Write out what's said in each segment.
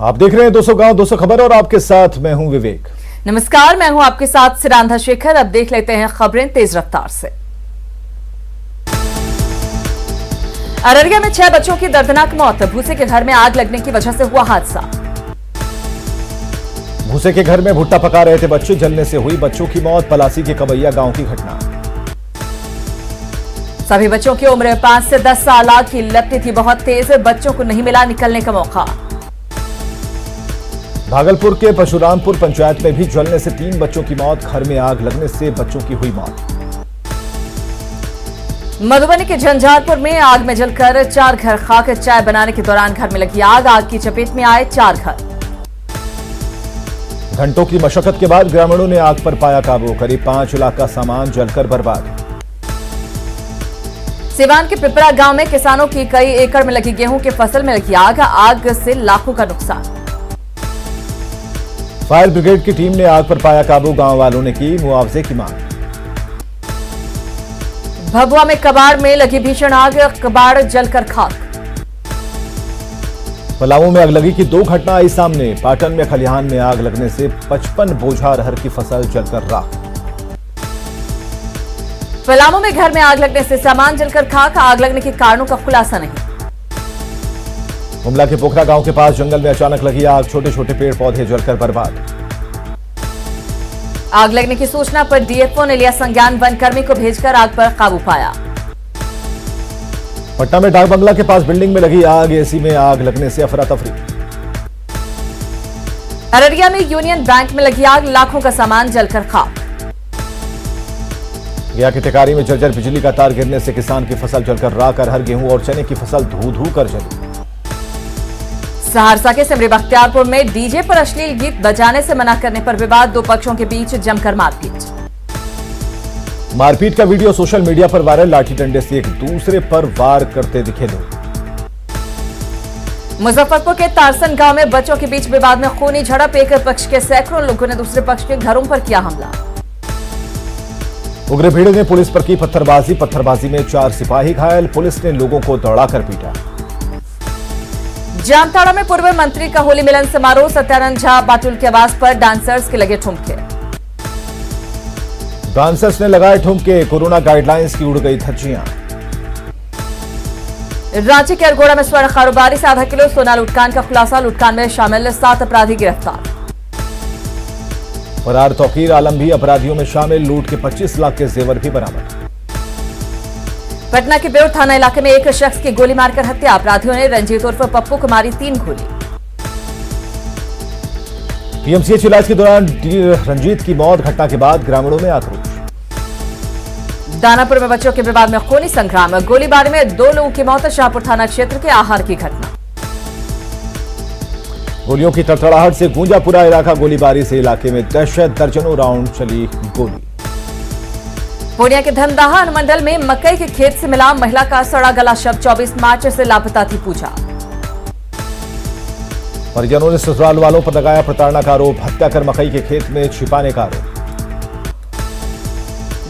आप देख रहे हैं 200 गांव 200 खबर और आपके साथ मैं हूं विवेक। नमस्कार, मैं हूं आपके साथ सिरांधा शेखर। अब देख लेते हैं खबरें तेज रफ्तार से। अररिया में 6 बच्चों की दर्दनाक मौत। भूसे के घर में आग लगने की वजह से हुआ हादसा। भूसे के घर में भुट्टा पका रहे थे बच्चे, जलने से हुई बच्चों की मौत। पलासी के कबैया गांव की घटना। सभी बच्चों की उम्र 5 से 10 साल। आग की लपटें थी बहुत तेज, बच्चों को नहीं मिला निकलने का मौका। भागलपुर के परशुरामपुर पंचायत में भी जलने से 3 बच्चों की मौत। घर में आग लगने से बच्चों की हुई मौत। मधुबनी के झंझारपुर में आग में जलकर 4 घर खाक। चाय बनाने के दौरान घर में लगी आग। आग की चपेट में आए 4 घर। घंटों की मशक्कत के बाद ग्रामीणों ने आग पर पाया काबू। करीब 5 लाख का सामान जलकर बर्बाद। सिवान के पिपरा गांव में किसानों की कई एकड़ में लगी गेहूं की फसल में लगी आग। आग से लाखों का नुकसान। फायर ब्रिगेड की टीम ने आग पर पाया काबू। गांव वालों ने की मुआवजे की मांग। भभुआ में कबाड़ में लगी भीषण आग। कबाड़ जलकर खाक। पलामू में अगलगी की 2 घटना आई सामने। पाटन में खलिहान में आग लगने से 55 बोझा अरहर की फसल जलकर राख। पलामू में घर में आग लगने से सामान जलकर खाक। आग लगने के कारणों का खुलासा नहीं। गुमला के पोखरा गांव के पास जंगल में अचानक लगी आग। छोटे छोटे पेड़ पौधे जलकर बर्बाद। आग लगने की सूचना पर डीएफओ ने लिया संज्ञान। वनकर्मी को भेजकर आग पर काबू पाया। पटना में डाक बंगला के पास बिल्डिंग में लगी आग। एसी में आग लगने से अफरा तफरी। अररिया में यूनियन बैंक में लगी आग। लाखों का सामान जलकर खाक। गया की टिकारी में जर्जर बिजली का तार गिरने से किसान की फसल जलकर राख। अरहर गेहूं और चने की फसल धू धू कर जली। सहरसा के सिमरी बख्तियारपुर में डीजे पर अश्लील गीत बजाने से मना करने पर विवाद। 2 पक्षों के बीच जमकर मारपीट। मारपीट का वीडियो सोशल मीडिया पर वायरल। लाठी डंडे से एक दूसरे पर वार करते दिखे लोग। मुजफ्फरपुर के तारसन गांव में बच्चों के बीच विवाद में खूनी झड़प। एक पक्ष के सैकड़ों लोगों ने दूसरे पक्ष के घरों पर किया हमला। उग्र भीड़ ने पुलिस पर की पत्थरबाजी। पत्थरबाजी में 4 सिपाही घायल। पुलिस ने लोगों को दौड़ाकर पीटा। जामताड़ा में पूर्व मंत्री का होली मिलन समारोह। सत्यानंद झा बाटुल के आवास पर डांसर्स के लगे ठुमके। डांसर्स ने लगाए ठुमके। कोरोना गाइडलाइंस की उड़ गई धज्जियां। रांची के अरगोड़ा में स्वर्ण कारोबारी से आधा किलो सोना लुटकान का खुलासा। लुटकान में शामिल 7 अपराधी गिरफ्तार। फरार तौकीर आलम भी अपराधियों में शामिल। लूट के 25 लाख के जेवर भी बरामद। पटना के बेउर थाना इलाके में एक शख्स की गोली मारकर हत्या। अपराधियों ने रंजीत उर्फ पप्पू को मारी 3 गोली। पीएमसीएच इलाज के दौरान रंजीत की मौत। घटना के बाद ग्रामीणों में आक्रोश। दानापुर में बच्चों के विवाद में खूनी संग्राम। गोलीबारी में 2 लोगों की मौत। शाहपुर थाना क्षेत्र के आहार की घटना। गोलियों की तड़तड़ाहट से गूंजा पूरा इलाका। गोलीबारी से इलाके में दहशत। दर्जनों राउंड चली गोली। पूर्णिया के धमदाहा अनुमंडल में मकई के खेत से मिला महिला का सड़ा गला शव। 24 मार्च से लापता थी पूजा। परिजनों ने ससुराल वालों पर लगाया प्रताड़ना का आरोप। हत्या कर मकई के खेत में छिपाने का आरोप।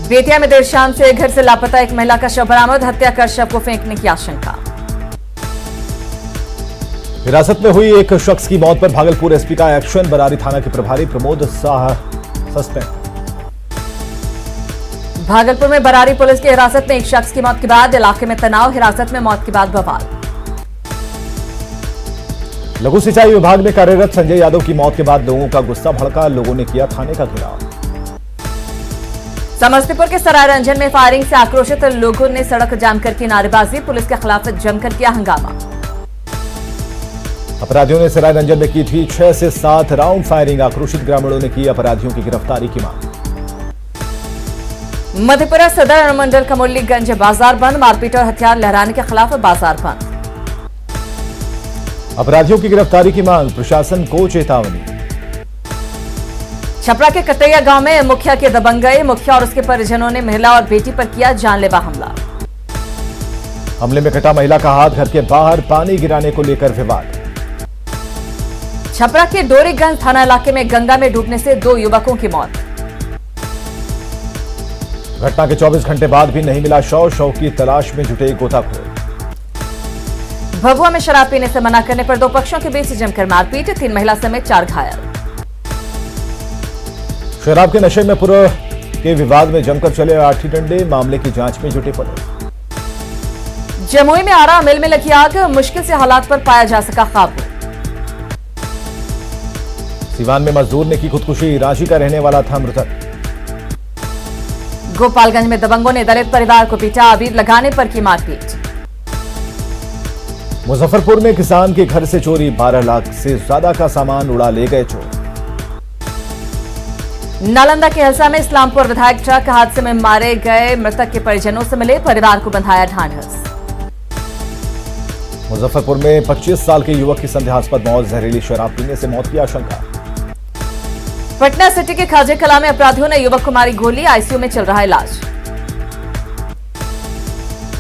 बेतिया में देर शाम से घर से लापता एक महिला का शव बरामद। हत्या कर शव को फेंकने की आशंका। हिरासत में हुई एक शख्स की मौत पर भागलपुर एसपी का एक्शन। बरारी थाना के प्रभारी प्रमोद साह सस्पेंड। भागलपुर में बरारी पुलिस की हिरासत में एक शख्स की मौत के बाद इलाके में तनाव। हिरासत में मौत के बाद बवाल। लघु सिंचाई विभाग में कार्यरत संजय यादव की मौत के बाद लोगों का गुस्सा भड़का। लोगों ने किया थाने का घेराव। समस्तीपुर के सरायरंजन में फायरिंग से आक्रोशित लोगों ने सड़क जाम कर की नारेबाजी। पुलिस के खिलाफ जमकर किया हंगामा। अपराधियों ने सरायरंजन में की थी 6 से 7 राउंड फायरिंग। आक्रोशित ग्रामीणों ने की अपराधियों की गिरफ्तारी की मांग। मधेपुरा सदर अनुमंडल का मुरलीगंज बाजार बंद। मारपीट और हथियार लहराने के खिलाफ बाजार बंद। अपराधियों की गिरफ्तारी की मांग। प्रशासन को चेतावनी। छपरा के कटैया गांव में मुखिया के दबंगई। मुखिया और उसके परिजनों ने महिला और बेटी पर किया जानलेवा हमला। हमले में कटा महिला का हाथ। घर के बाहर पानी गिराने को लेकर विवाद। छपरा के डोरीगंज थाना इलाके में गंगा में डूबने से 2 युवकों की मौत। घटना के 24 घंटे बाद भी नहीं मिला शव। शव की तलाश में जुटे गोताखोर। भभुआ में शराब पीने से मना करने पर दो पक्षों के बीच जमकर मारपीट, 3 महिला समेत 4 घायल। शराब के नशे में पूर्व के विवाद में जमकर चले लाठी डंडे, मामले की जांच में जुटी पुलिस। जमुई में आरा मिल में लगी आग, मुश्किल से हालात पर पाया जा सका काबू। सीवान में मजदूर ने की खुदकुशी, रांची का रहने वाला था मृतक। गोपालगंज में दबंगों ने दलित परिवार को पीटा, अबीर लगाने पर की मारपीट। मुजफ्फरपुर में किसान के घर से चोरी, 12 लाख से ज्यादा का सामान उड़ा ले गए चोर। नालंदा के हिलसा में इस्लामपुर विधायक ट्रक हादसे में मारे गए मृतक के परिजनों से मिले, परिवार को बंधाया ढांढस। मुजफ्फरपुर में 25 साल के युवक की संदेहास्पद मौत, जहरीली शराब पीने से मौत की आशंका। पटना सिटी के खाजे कला में अपराधियों ने युवक को मारी गोली, आईसीयू में चल रहा इलाज।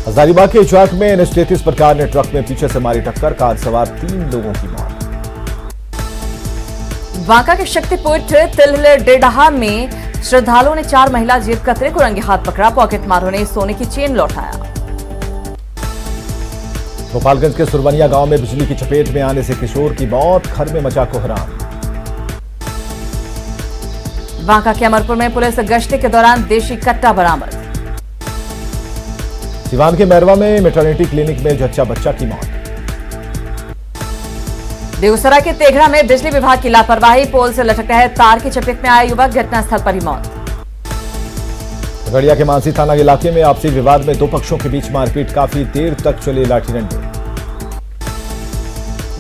हजारीबाग के चौक में NH-33 पर कार ने ट्रक में पीछे से मारी टक्कर, कार सवार 3 लोगों की मौत। बांका के शक्तिपुर तिलहल डेढ़हा में श्रद्धालुओं ने 4 महिला जेब कतरे को रंगे हाथ पकड़ा, पॉकेट मारों ने सोने की चेन लौटाया। गोपालगंज के सुरवनिया गांव में बिजली की चपेट में आने से किशोर की मौत, घर में मचा कोहराम। बांका के अमरपुर में पुलिस गश्ती के दौरान देशी कट्टा बरामद। सिवान के मैरवा में मैटरनिटी क्लिनिक में जच्चा बच्चा की मौत। बेगूसराय के तेघड़ा में बिजली विभाग की लापरवाही, पोल से लटक रहे तार की चपेट में आया युवक, घटनास्थल पर ही मौत। खगड़िया के मानसी थाना इलाके में आपसी विवाद में 2 पक्षों के बीच मारपीट, काफी देर तक चले लाठी डंडे।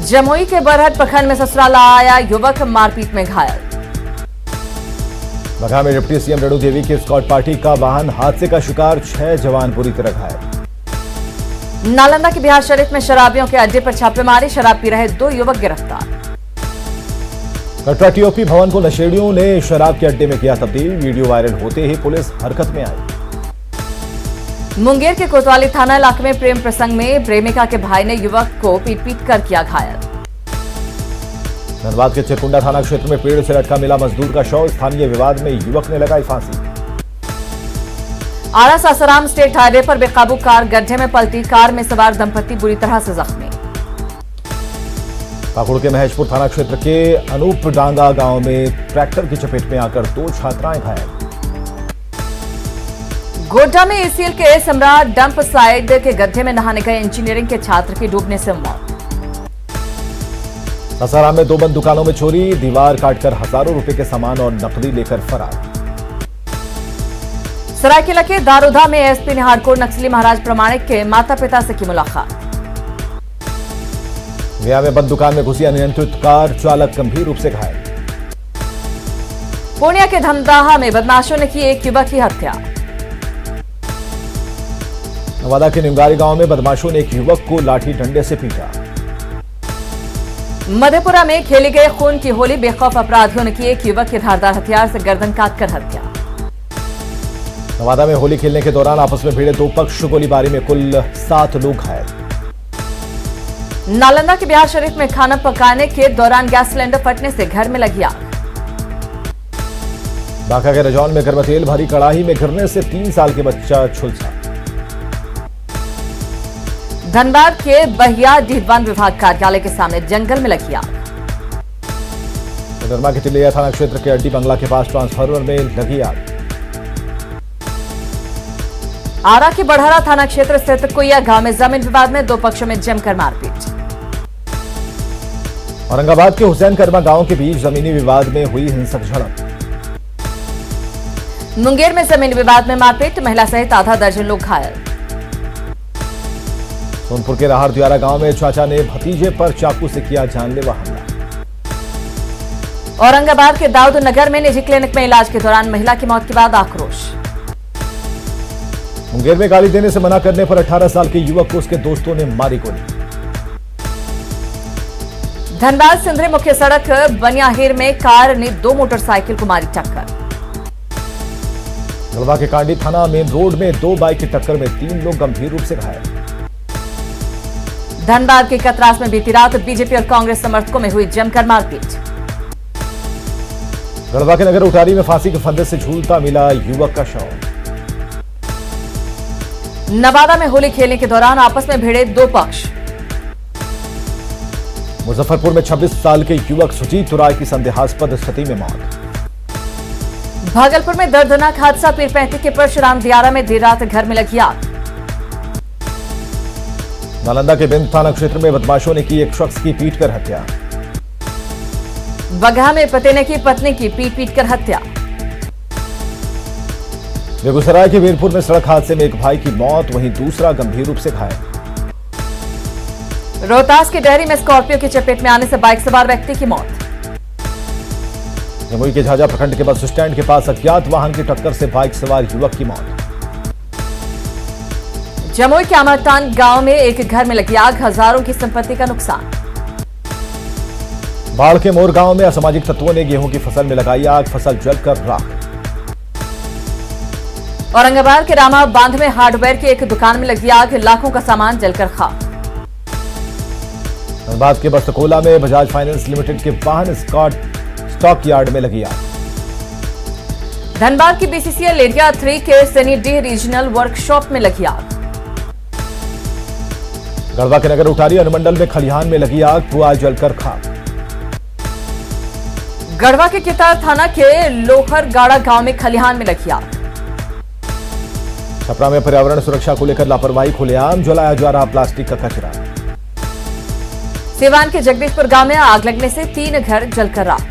जमुई के बरहट प्रखंड में ससुराल आया युवक, मारपीट में घायल। बघा में डिप्टी सीएम रेणु देवी की स्कॉट पार्टी का वाहन हादसे का शिकार, 6 जवान बुरी तरह घायल। नालंदा के बिहार शरीफ में शराबियों के अड्डे पर छापेमारी, शराब पी रहे 2 युवक गिरफ्तार। कटरा टीओपी भवन को नशेड़ियों ने शराब के अड्डे में किया तब्दील, वीडियो वायरल होते ही पुलिस हरकत में आई। मुंगेर के कोतवाली थाना इलाके में प्रेम प्रसंग में प्रेमिका के भाई ने युवक को पीट कर किया घायल। धनबाद के चिरकुंडा थाना क्षेत्र में पेड़ से लटका मिला मजदूर का शव, स्थानीय विवाद में युवक ने लगाई फांसी। आरा सासाराम स्टेट हाईवे पर बेकाबू कार गड्ढे में पलटी, कार में सवार दंपति बुरी तरह से जख्मी। पाकुड़ के महेशपुर थाना क्षेत्र के अनूप डांगा गांव में ट्रैक्टर की चपेट में आकर 2 छात्राएं घायल। गोड्डा में ACL के सम्राट डंप साइड के गड्ढे में नहाने गए इंजीनियरिंग के छात्र की डूबने से मौत। सासाराम में 2 बंद दुकानों में चोरी, दीवार काटकर हजारों रुपए के सामान और नकदी लेकर फरार। सरायकेला के दारोदा में एसपी ने हार्डकोर नक्सली महाराज प्रमाणिक के माता पिता से की मुलाकात। गया में बंद दुकान में घुसी अनियंत्रित कार, चालक गंभीर रूप से घायल। पूर्णिया के धमदाहा में बदमाशों ने की एक युवक की हत्या। नवादा के निमगारी गांव में बदमाशों ने एक युवक को लाठी डंडे से पीटा। मधेपुरा में खेली गई खून की होली, बेखौफ अपराधियों ने की एक युवक के धारदार हथियार से गर्दन काटकर हत्या। नवादा में होली खेलने के दौरान आपस में भिड़े 2 पक्ष, गोलीबारी में कुल 7 लोग घायल। नालंदा के बिहार शरीफ में खाना पकाने के दौरान गैस सिलेंडर फटने से घर में लगी आग। बांका के रजौन में गर्म तेल भरी कड़ाही में गिरने से 3 साल के बच्चा झुलसा। धनबाद के बहिया वन विभाग कार्यालय के सामने जंगल में लगी आग। कोडरमा के तिलैया थाना क्षेत्र के अड्डी बंगला के पास ट्रांसफार्मर में लगी आग। आरा के बढ़हरा थाना क्षेत्र स्थित कुइया गांव में जमीन विवाद में 2 पक्षों में जमकर मारपीट। औरंगाबाद के हुसैन कर्मा गांव के बीच जमीनी विवाद में हुई हिंसक झड़प। मुंगेर में जमीन विवाद में मारपीट, महिला सहित आधा दर्जन लोग घायल। सोनपुर के राहर द्वारा गांव में चाचा ने भतीजे पर चाकू से किया जानलेवा हमला। औरंगाबाद के दाऊद नगर में निजी क्लिनिक में इलाज के दौरान महिला की मौत के बाद आक्रोश। मुंगेर में गाली देने से मना करने पर 18 साल के युवक को उसके दोस्तों ने मारी गोली। धनबाद सिंधरी मुख्य सड़क बनियाहिर में कार ने 2 मोटरसाइकिल को मारी टक्कर। गढ़वा के कांडी थाना मेन रोड में 2 बाइक की टक्कर में 3 लोग गंभीर रूप से घायल। धनबाद के कतरास में बीती रात बीजेपी और कांग्रेस समर्थकों में हुई जमकर मारपीट। गढ़वा के नगर उटारी में फांसी के फंदे से झूलता मिला युवक का शव। नवादा में होली खेलने के दौरान आपस में भिड़े 2 पक्ष। मुजफ्फरपुर में 26 साल के युवक सुजीत राय की संदेहास्पद स्थिति में मौत। भागलपुर में दर्दनाक हादसा, पीरपैंती के परशुराम दियारा में देर रात घर में लगी आग। नालंदा के बिंद थाना क्षेत्र में बदमाशों ने की एक शख्स की पीटकर हत्या। बगहा में पति ने की पत्नी की पीट कर हत्या। बेगूसराय के वीरपुर में सड़क हादसे में एक भाई की मौत, वहीं दूसरा गंभीर रूप से घायल। रोहतास के डेहरी में स्कॉर्पियो की चपेट में आने से बाइक सवार व्यक्ति की मौत। जमुई के झाझा प्रखंड के बस स्टैंड के पास अज्ञात वाहन की टक्कर से बाइक सवार युवक की मौत। जमुई के अमरटान गांव में एक घर में लगी आग, हजारों की संपत्ति का नुकसान। बाढ़ के मोर गांव में असामाजिक तत्वों ने गेहूं की फसल में लगाई आग, फसल जलकर राख। औरंगाबाद के रामा बांध में हार्डवेयर की एक दुकान में लगी आग, लाखों का सामान जलकर खाक। धनबाद के बस्तकोला में बजाज फाइनेंस लिमिटेड के वाहन स्टॉक यार्ड में लगी आग। धनबाद की बीसीसीएल एरिया 3 के सनी डी रीजनल वर्कशॉप में लगी आग। गढ़वा के नगर उटारी अनुमंडल में खलिहान में लगी आग, पुआ जलकर खाक। गढ़वा के कितार थाना के लोहरगाड़ा गांव में खलिहान में लगी आग। छपरा में पर्यावरण सुरक्षा को लेकर लापरवाही खुलेआम, जलाया जा रहा प्लास्टिक का कचरा। सिवान के जगदीशपुर गांव में आग लगने से 3 घर जलकर राख।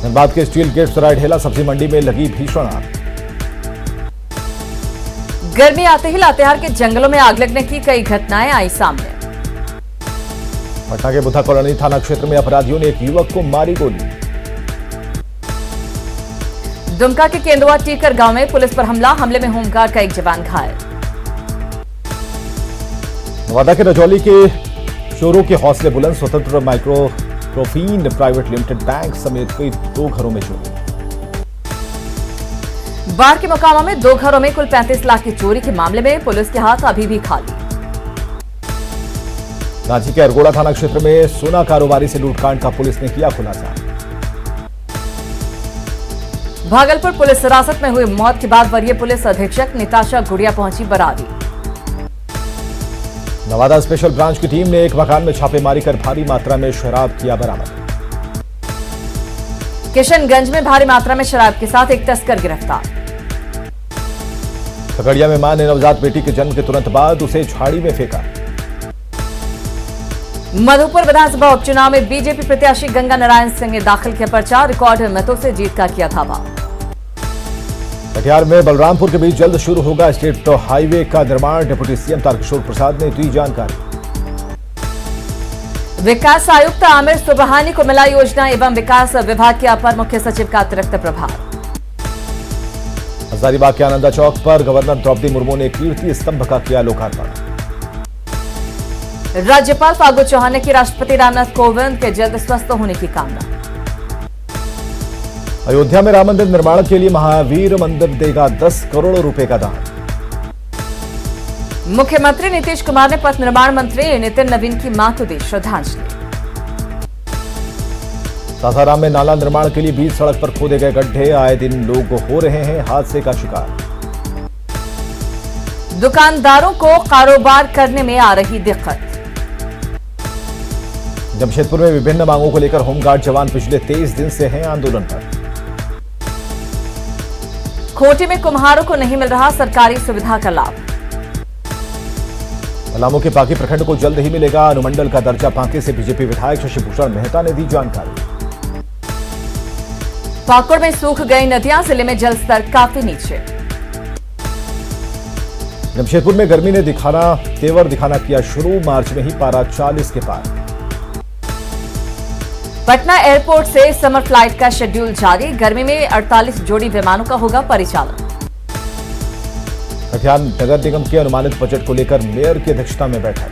धनबाद के स्टील गेट सराय ढेला सब्जी मंडी में लगी भीषण आग। गर्मी आते ही लातेहार के जंगलों में आग लगने की कई घटनाएं आई सामने। पटना के बुद्धा कॉलोनी थाना क्षेत्र में अपराधियों ने एक युवक को मारी गोली। दुमका के केंदुआ टीकर गांव में पुलिस पर हमले में होमगार्ड का एक जवान घायल। नवादा के रजौली के चोरों के हौसले बुलंद, स्वतंत्र माइक्रोफिन प्राइवेट लिमिटेड बैंक समेत कई 2 घरों में चोरी। बाढ़ के मोकामा में 2 घरों में कुल 35 लाख की चोरी के मामले में पुलिस के हाथ अभी भी खाली। रांची के अरगोड़ा थाना क्षेत्र में सोना कारोबारी से लूटकांड का पुलिस ने किया खुलासा। भागलपुर पुलिस हिरासत में हुई मौत के बाद वरीय पुलिस अधीक्षक निताशा गुड़िया पहुंची बरारी। नवादा स्पेशल ब्रांच की टीम ने एक मकान में छापेमारी कर भारी मात्रा में शराब किया बरामद। किशनगंज में भारी मात्रा में शराब के साथ एक तस्कर गिरफ्तार। खगड़िया में मां ने नवजात बेटी के जन्म के तुरंत बाद उसे झाड़ी में फेंका। मधुपुर विधानसभा उपचुनाव में बीजेपी प्रत्याशी गंगा नारायण सिंह ने दाखिल किया पर्चा, रिकॉर्ड मतों से जीत का किया दावा। कटिहार में बलरामपुर के बीच जल्द शुरू होगा स्टेट हाईवे का निर्माण, डिप्टी सीएम तारकिशोर प्रसाद ने दी जानकारी। विकास आयुक्त आमिर सुबहानी को मिला योजना एवं विकास विभाग के अपर मुख्य सचिव का अतिरिक्त प्रभार। हजारीबाग के आनंदा चौक पर गवर्नर द्रौपदी मुर्मू ने कीर्ति स्तंभ का किया लोकार्पण। राज्यपाल फागू चौहान ने की राष्ट्रपति रामनाथ कोविंद के जल्द स्वस्थ होने की कामना। अयोध्या में राम मंदिर निर्माण के लिए महावीर मंदिर देगा 10 करोड़ रुपए का दान। मुख्यमंत्री नीतीश कुमार ने पथ निर्माण मंत्री नितिन नवीन की मां को दी श्रद्धांजलि। सासाराम में नाला निर्माण के लिए बीच सड़क पर खोदे गए गड्ढे, आए दिन लोग हो रहे हैं हादसे का शिकार। दुकानदारों को कारोबार करने में आ रही दिक्कत। जमशेदपुर में विभिन्न मांगों को लेकर होमगार्ड जवान पिछले 23 दिन से हैं आंदोलन पर। खोटी में कुम्हारों को नहीं मिल रहा सरकारी सुविधा का लाभ। पलामू के पांकी प्रखंड को जल्द ही मिलेगा अनुमंडल का दर्जा, पांकी से बीजेपी विधायक शशिभूषण मेहता ने दी जानकारी। पाकुड़ में सूख गई नदियां, जिले में जल स्तर काफी नीचे। जमशेदपुर में गर्मी ने तेवर दिखाना किया शुरू, मार्च में ही पारा 40 के पार। पटना एयरपोर्ट से समर फ्लाइट का शेड्यूल जारी, गर्मी में 48 जोड़ी विमानों का होगा परिचालन। कटिहार नगर निगम के अनुमानित बजट को लेकर मेयर की अध्यक्षता में बैठक।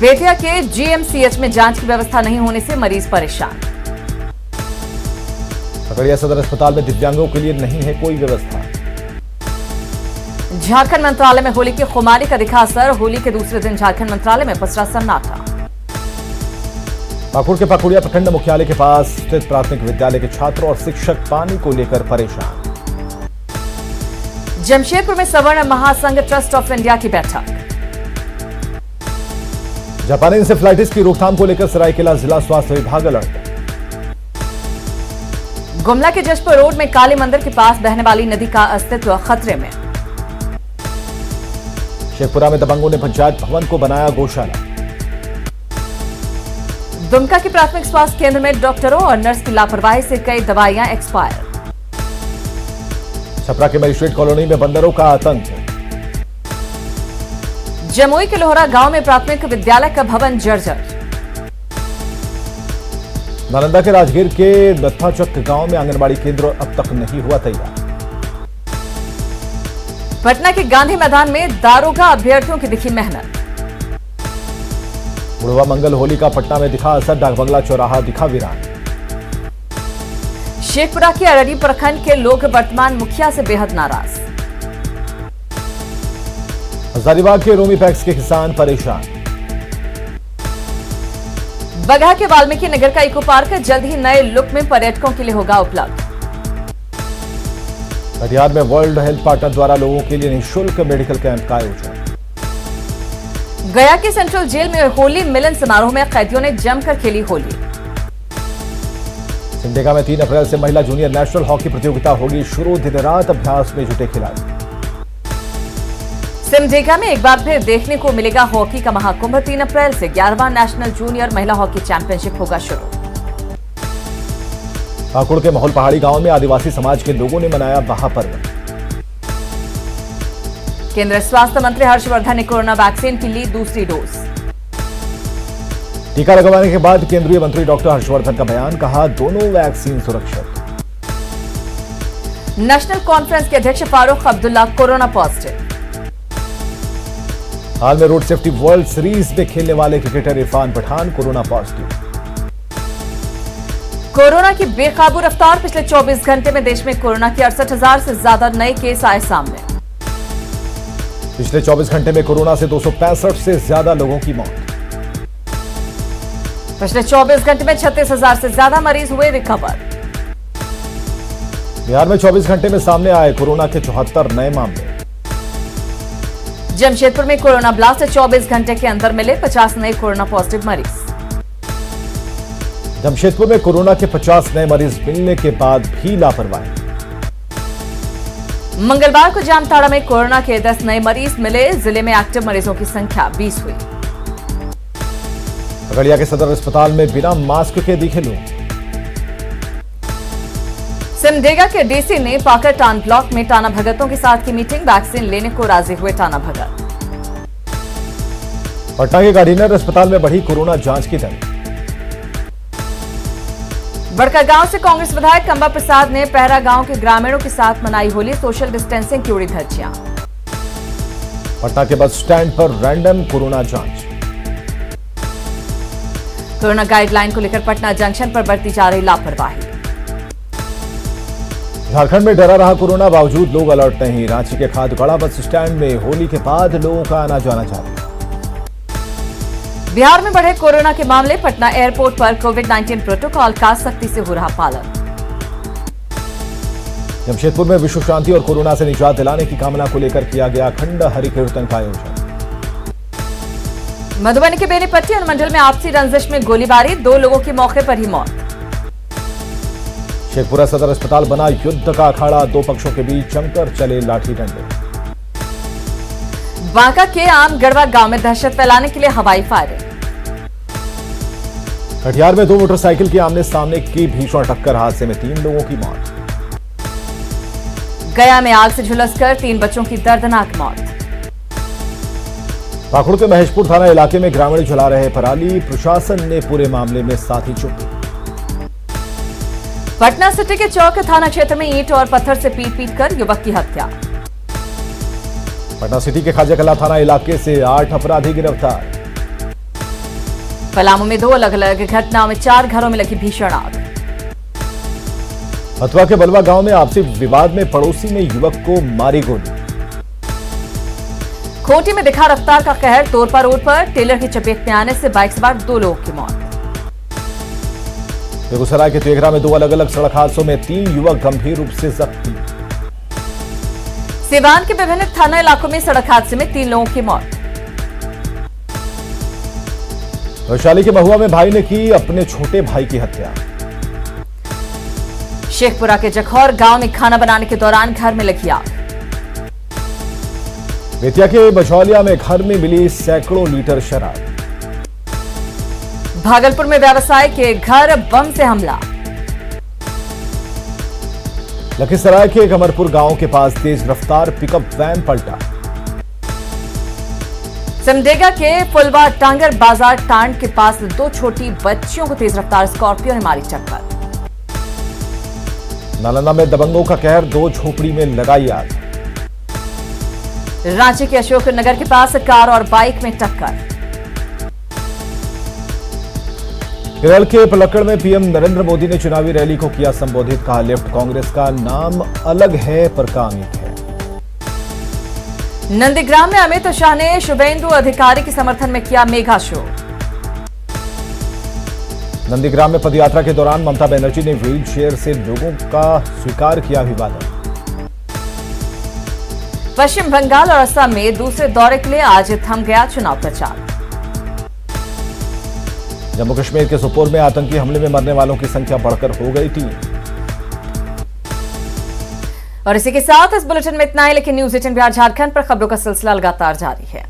बेतिया के जीएमसीएच में जांच की व्यवस्था नहीं होने से मरीज परेशान। खगड़िया सदर अस्पताल में दिव्यांगों के लिए नहीं है कोई व्यवस्था। झारखंड मंत्रालय में होली की खुमारी का दिखा असर, होली के दूसरे दिन झारखंड मंत्रालय में पसरा सन्नाटा। पाकुड़ के पाकुड़िया प्रखंड मुख्यालय के पास स्थित प्राथमिक विद्यालय के छात्र और शिक्षक पानी को लेकर परेशान। जमशेदपुर में सवर्ण महासंघ ट्रस्ट ऑफ इंडिया की बैठक। जापानी इंसेफ्लाइटिस की रोकथाम को लेकर सरायकेला जिला स्वास्थ्य विभाग अलर्ट। गुमला के जशपुर रोड में काली मंदिर के पास बहने वाली नदी का अस्तित्व खतरे में। शेखपुरा में दबंगों ने पंचायत भवन को बनाया गौशाला। दुमका के प्राथमिक स्वास्थ्य केंद्र में डॉक्टरों और नर्स की लापरवाही से कई दवाइयां एक्सपायर। छपरा के मजिस्ट्रेट कॉलोनी में बंदरों का आतंक। जमुई के लोहरा गांव में प्राथमिक विद्यालय का भवन जर्जर। नालंदा के राजगीर के नत्थाचक गांव में आंगनबाड़ी केंद्र अब तक नहीं हुआ तैयार। पटना के गांधी मैदान में दारोगा अभ्यर्थियों की दिखी मेहनत। बुढ़वा मंगल होली का पटना में दिखा असर, डाकबंगला चौराहा दिखा वीरान। शेखपुरा के अररी प्रखंड के लोग वर्तमान मुखिया से बेहद नाराज। हजारीबाग के रोमी पैक्स के किसान परेशान। बगहा के वाल्मीकि नगर का इको पार्क जल्द ही नए लुक में पर्यटकों के लिए होगा उपलब्ध। कटिहार में वर्ल्ड हेल्थ पार्टनर द्वारा लोगों के लिए निःशुल्क मेडिकल कैंप का आयोजन। गया के सेंट्रल जेल में होली मिलन समारोह में कैदियों ने जमकर खेली होली। सिमडेगा में 3 अप्रैल से महिला जूनियर नेशनल हॉकी प्रतियोगिता होगी शुरू, दिन रात अभ्यास में जुटे खिलाड़ी। सिमडेगा में एक बार फिर देखने को मिलेगा हॉकी का महाकुंभ। 3 अप्रैल से 11वां नेशनल जूनियर महिला हॉकी चैंपियनशिप होगा शुरू। पाकुड़ के माहौल पहाड़ी गांव में आदिवासी समाज के लोगों ने मनाया महापर्व। केंद्रीय स्वास्थ्य मंत्री हर्षवर्धन ने कोरोना वैक्सीन की ली दूसरी डोज। टीका लगवाने के बाद केंद्रीय मंत्री डॉक्टर हर्षवर्धन का बयान, कहा दोनों वैक्सीन सुरक्षित। नेशनल कॉन्फ्रेंस के अध्यक्ष फारूक अब्दुल्ला कोरोना पॉजिटिव। हाल में रोड सेफ्टी वर्ल्ड सीरीज में खेलने वाले cricketer Irfan Pathan corona positive. Corona की बेकाबू रफ्तार, पिछले 24 घंटे में देश में कोरोना के 68,000 से ज्यादा नए केस आए सामने। पिछले 24 घंटे में कोरोना से 265 से ज्यादा लोगों की मौत। पिछले 24 घंटे में 36,000 से ज्यादा मरीज हुए रिकवर। बिहार में 24 घंटे में सामने आए कोरोना के 74 नए मामले। जमशेदपुर में कोरोना ब्लास्ट, 24 घंटे के अंदर मिले 50 नए कोरोना पॉजिटिव मरीज। जमशेदपुर में कोरोना के 50 नए मरीज मिलने के बाद भी लापरवाही। मंगलवार को जामताड़ा में कोरोना के 10 नए मरीज मिले, जिले में एक्टिव मरीजों की संख्या 20 हुई। खगड़िया के सदर अस्पताल में बिना मास्क के दिखे लोग। सिमडेगा के डीसी ने पाकरटान ब्लॉक में टाना भगतों के साथ की मीटिंग, वैक्सीन लेने को राजी हुए टाना भगत। पटना के गार्डिनर अस्पताल में बढ़ी कोरोना जांच की दर। बड़कागांव से कांग्रेस विधायक कंबा प्रसाद ने पहरा गांव के ग्रामीणों के साथ मनाई होली, सोशल डिस्टेंसिंग की उड़ी धज्जियां। पटना के बस स्टैंड पर रैंडम कोरोना जांच। कोरोना गाइडलाइन को लेकर पटना जंक्शन पर बरती जा रही लापरवाही। झारखंड में डरा रहा कोरोना, बावजूद लोग अलर्ट नहीं। रांची के खादगड़ा बस स्टैंड में होली के बाद लोगों का आना जाना जारी। बिहार में बढ़े कोरोना के मामले, पटना एयरपोर्ट पर कोविड-19 प्रोटोकॉल का सख्ती से हो रहा पालन। जमशेदपुर में विश्व शांति और कोरोना से निजात दिलाने की कामना को लेकर किया गया अखंड हरि कीर्तन का आयोजन। मधुबनी के बेनीपट्टी अनुमंडल में आपसी रंजिश में गोलीबारी, 2 लोगों की मौके पर ही मौत। शेखपुरा सदर अस्पताल बना युद्ध का अखाड़ा, 2 पक्षों के बीच जमकर चले लाठी डंडे। बांका के आमगढ़वा गांव में दहशत फैलाने के लिए हवाई फायरिंग। कटिहार में 2 मोटरसाइकिल की आमने सामने की भीषण टक्कर, हादसे में 3 लोगों की मौत। गया में आग से झुलसकर 3 बच्चों की दर्दनाक मौत। पाकुड़ के महेशपुर थाना इलाके में ग्रामीण जला रहे पराली, प्रशासन ने पूरे मामले में साथी चुप्पी। पटना सिटी के चौक थाना क्षेत्र में ईंट और पत्थर से पीट कर युवक की हत्या। पटना सिटी के खाजाकला थाना इलाके से 8 अपराधी गिरफ्तार। पलामू में 2 अलग अलग घटनाओं में 4 घरों में लगी भीषण आग। हथुआ के बलवा गांव में आपसी विवाद में पड़ोसी ने युवक को मारी गोली। खूंटी में दिखा रफ्तार का कहर, तोरपा रोड पर टेलर की चपेट में आने से बाइक सवार 2 लोगों की मौत। बेगूसराय के तेघरा में 2 अलग अलग सड़क हादसों में 3 युवक गंभीर रूप से जख्मी। सीवान के विभिन्न थाना इलाकों में सड़क हादसे में 3 लोगों की मौत। वैशाली के महुआ में भाई ने की अपने छोटे भाई की हत्या। शेखपुरा के जखौर गांव में खाना बनाने के दौरान घर में लगी आग। बेतिया के बछौलिया में घर में मिली सैकड़ों लीटर शराब। भागलपुर में व्यवसाय के घर बम से हमला। लखीसराय के कमरपुर गांव के पास तेज रफ्तार पिकअप वैन पलटा। सिमडेगा के फुलवा टांगर बाजार टांड के पास दो छोटी बच्चियों को तेज रफ्तार स्कॉर्पियो ने मारी टक्कर। नालंदा में दबंगों का कहर, दो झोपड़ी में लगाई आग। रांची के अशोक नगर के पास कार और बाइक में टक्कर। केरल के पलक्कड़ में पीएम नरेंद्र मोदी ने चुनावी रैली को किया संबोधित, कहा लेफ्ट कांग्रेस का नाम अलग है पर काम एक है। नंदीग्राम में अमित शाह ने शुभेंदु अधिकारी के समर्थन में किया मेगा शो। नंदीग्राम में पदयात्रा के दौरान ममता बनर्जी ने व्हील चेयर से लोगों का स्वीकार किया अभिवादन। पश्चिम बंगाल और असम में दूसरे दौरे के लिए आज थम गया चुनाव प्रचार। जम्मू कश्मीर के सोपोर में आतंकी हमले में मरने वालों की संख्या बढ़कर हो गई 3। और इसी के साथ इस बुलेटिन में इतना ही, लेकिन न्यूज 18 बिहार झारखंड पर खबरों का सिलसिला लगातार जारी है।